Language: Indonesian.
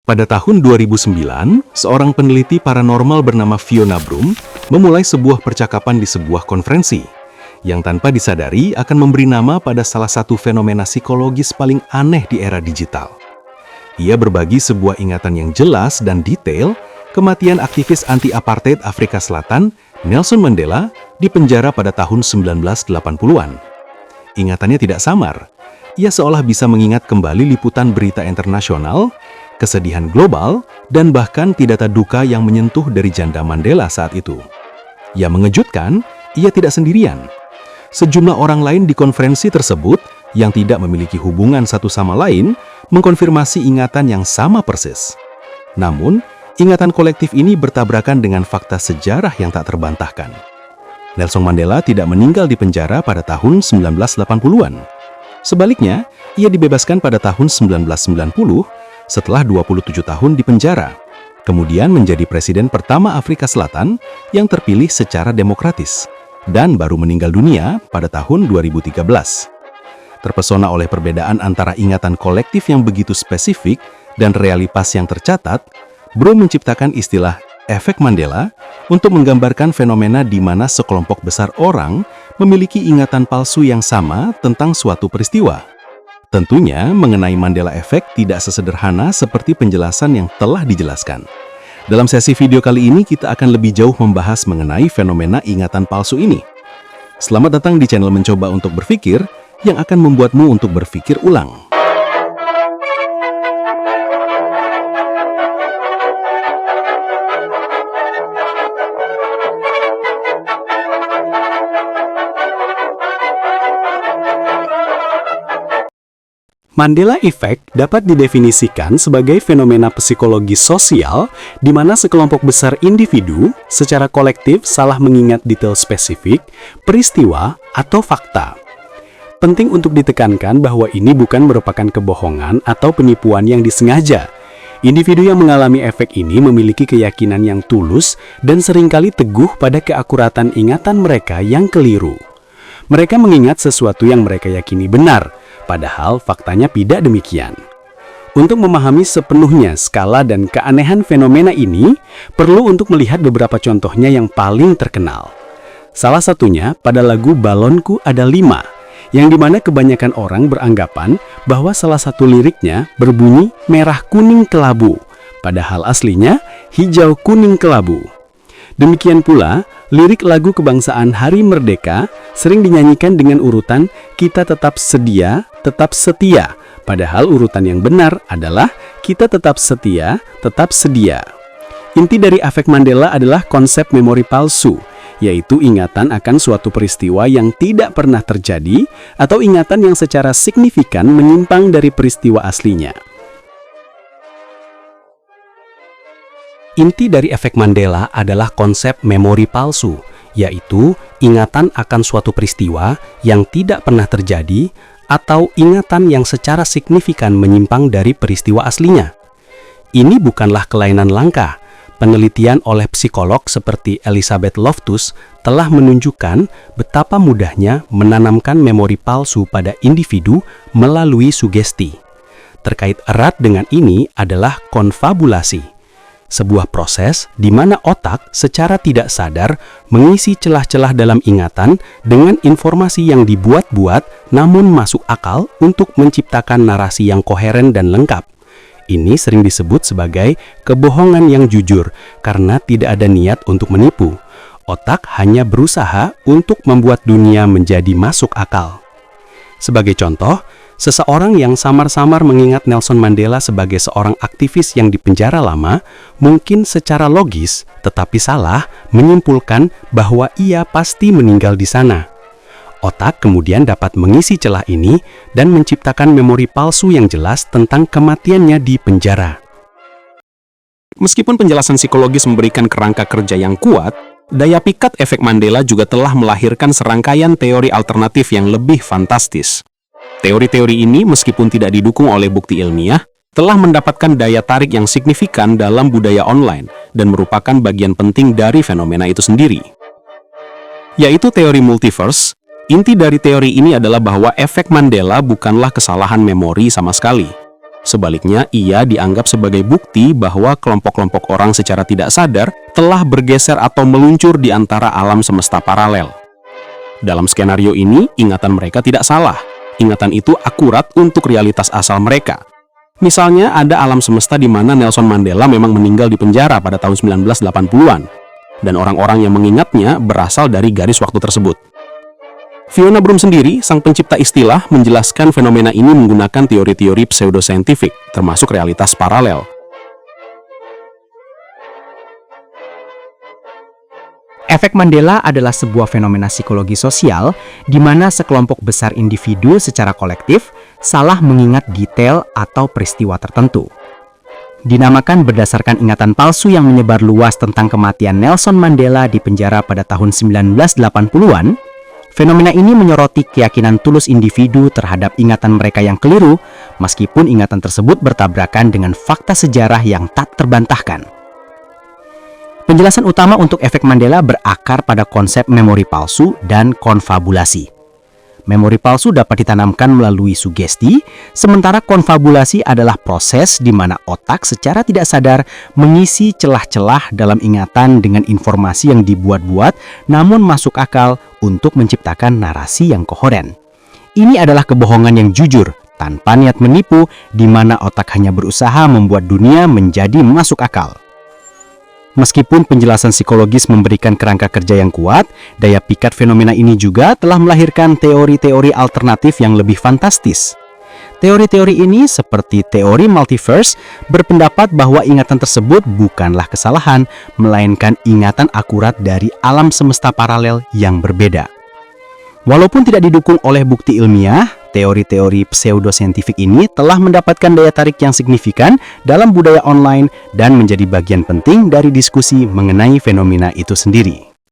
Pada tahun 2009, seorang peneliti paranormal bernama Fiona Broom memulai sebuah percakapan di sebuah konferensi yang tanpa disadari akan memberi nama pada salah satu fenomena psikologis paling aneh di era digital. Ia berbagi sebuah ingatan yang jelas dan detail kematian aktivis anti-apartheid Afrika Selatan, Nelson Mandela, di penjara pada tahun 1980-an. Ingatannya tidak samar. Ia seolah bisa mengingat kembali liputan berita internasional, kesedihan global, dan bahkan data duka yang menyentuh dari janda Mandela saat itu. Yang mengejutkan, ia tidak sendirian. Sejumlah orang lain di konferensi tersebut yang tidak memiliki hubungan satu sama lain mengkonfirmasi ingatan yang sama persis. Namun, ingatan kolektif ini bertabrakan dengan fakta sejarah yang tak terbantahkan. Nelson Mandela tidak meninggal di penjara pada tahun 1980-an. Sebaliknya, ia dibebaskan pada tahun 1990 setelah 27 tahun di penjara, kemudian menjadi presiden pertama Afrika Selatan yang terpilih secara demokratis, dan baru meninggal dunia pada tahun 2013. Terpesona oleh perbedaan antara ingatan kolektif yang begitu spesifik dan realitas yang tercatat, Broom menciptakan istilah efek Mandela untuk menggambarkan fenomena di mana sekelompok besar orang memiliki ingatan palsu yang sama tentang suatu peristiwa. Tentunya, mengenai Mandela Effect tidak sesederhana seperti penjelasan yang telah dijelaskan. Dalam sesi video kali ini, kita akan lebih jauh membahas mengenai fenomena ingatan palsu ini. Selamat datang di channel Mencoba Untuk Berpikir, yang akan membuatmu untuk berpikir ulang. Mandela Effect dapat didefinisikan sebagai fenomena psikologi sosial di mana sekelompok besar individu secara kolektif salah mengingat detail spesifik, peristiwa, atau fakta. Penting untuk ditekankan bahwa ini bukan merupakan kebohongan atau penipuan yang disengaja. Individu yang mengalami efek ini memiliki keyakinan yang tulus dan seringkali teguh pada keakuratan ingatan mereka yang keliru. Mereka mengingat sesuatu yang mereka yakini benar, padahal faktanya tidak demikian. Untuk memahami sepenuhnya skala dan keanehan fenomena ini, perlu untuk melihat beberapa contohnya yang paling terkenal. Salah satunya pada lagu Balonku Ada 5, yang dimana kebanyakan orang beranggapan bahwa salah satu liriknya berbunyi merah kuning kelabu, padahal aslinya hijau kuning kelabu. Demikian pula, lirik lagu kebangsaan Hari Merdeka sering dinyanyikan dengan urutan kita tetap sedia, tetap setia. Padahal urutan yang benar adalah kita tetap setia, tetap sedia. Inti dari efek Mandela adalah konsep memori palsu, yaitu ingatan akan suatu peristiwa yang tidak pernah terjadi atau ingatan yang secara signifikan menyimpang dari peristiwa aslinya. Inti dari efek Mandela adalah konsep memori palsu, yaitu ingatan akan suatu peristiwa yang tidak pernah terjadi atau ingatan yang secara signifikan menyimpang dari peristiwa aslinya. Ini bukanlah kelainan langka. Penelitian oleh psikolog seperti Elizabeth Loftus telah menunjukkan betapa mudahnya menanamkan memori palsu pada individu melalui sugesti. Terkait erat dengan ini adalah konfabulasi. Sebuah proses di mana otak secara tidak sadar mengisi celah-celah dalam ingatan dengan informasi yang dibuat-buat namun masuk akal untuk menciptakan narasi yang koheren dan lengkap. Ini sering disebut sebagai kebohongan yang jujur karena tidak ada niat untuk menipu. Otak hanya berusaha untuk membuat dunia menjadi masuk akal. Sebagai contoh, seseorang yang samar-samar mengingat Nelson Mandela sebagai seorang aktivis yang dipenjara lama, mungkin secara logis, tetapi salah, menyimpulkan bahwa ia pasti meninggal di sana. Otak kemudian dapat mengisi celah ini dan menciptakan memori palsu yang jelas tentang kematiannya di penjara. Meskipun penjelasan psikologis memberikan kerangka kerja yang kuat, daya pikat efek Mandela juga telah melahirkan serangkaian teori alternatif yang lebih fantastis. Teori-teori ini meskipun tidak didukung oleh bukti ilmiah, telah mendapatkan daya tarik yang signifikan dalam budaya online dan merupakan bagian penting dari fenomena itu sendiri. Yaitu teori multiverse. Inti dari teori ini adalah bahwa efek Mandela bukanlah kesalahan memori sama sekali. Sebaliknya, ia dianggap sebagai bukti bahwa kelompok-kelompok orang secara tidak sadar telah bergeser atau meluncur di antara alam semesta paralel. Dalam skenario ini, ingatan mereka tidak salah. Ingatan itu akurat untuk realitas asal mereka. Misalnya, ada alam semesta di mana Nelson Mandela memang meninggal di penjara pada tahun 1980-an, dan orang-orang yang mengingatnya berasal dari garis waktu tersebut. Fiona Broom sendiri, sang pencipta istilah, menjelaskan fenomena ini menggunakan teori-teori pseudosaintifik, termasuk realitas paralel. Efek Mandela adalah sebuah fenomena psikologi sosial di mana sekelompok besar individu secara kolektif salah mengingat detail atau peristiwa tertentu. Dinamakan berdasarkan ingatan palsu yang menyebar luas tentang kematian Nelson Mandela di penjara pada tahun 1980-an, fenomena ini menyoroti keyakinan tulus individu terhadap ingatan mereka yang keliru, meskipun ingatan tersebut bertabrakan dengan fakta sejarah yang tak terbantahkan. Penjelasan utama untuk efek Mandela berakar pada konsep memori palsu dan konfabulasi. Memori palsu dapat ditanamkan melalui sugesti, sementara konfabulasi adalah proses di mana otak secara tidak sadar mengisi celah-celah dalam ingatan dengan informasi yang dibuat-buat namun masuk akal untuk menciptakan narasi yang kohoren. Ini adalah kebohongan yang jujur, tanpa niat menipu, di mana otak hanya berusaha membuat dunia menjadi masuk akal. Meskipun penjelasan psikologis memberikan kerangka kerja yang kuat, daya pikat fenomena ini juga telah melahirkan teori-teori alternatif yang lebih fantastis. Teori-teori ini, seperti teori multiverse, berpendapat bahwa ingatan tersebut bukanlah kesalahan, melainkan ingatan akurat dari alam semesta paralel yang berbeda. Walaupun tidak didukung oleh bukti ilmiah, teori-teori pseudosaintifik ini telah mendapatkan daya tarik yang signifikan dalam budaya online dan menjadi bagian penting dari diskusi mengenai fenomena itu sendiri.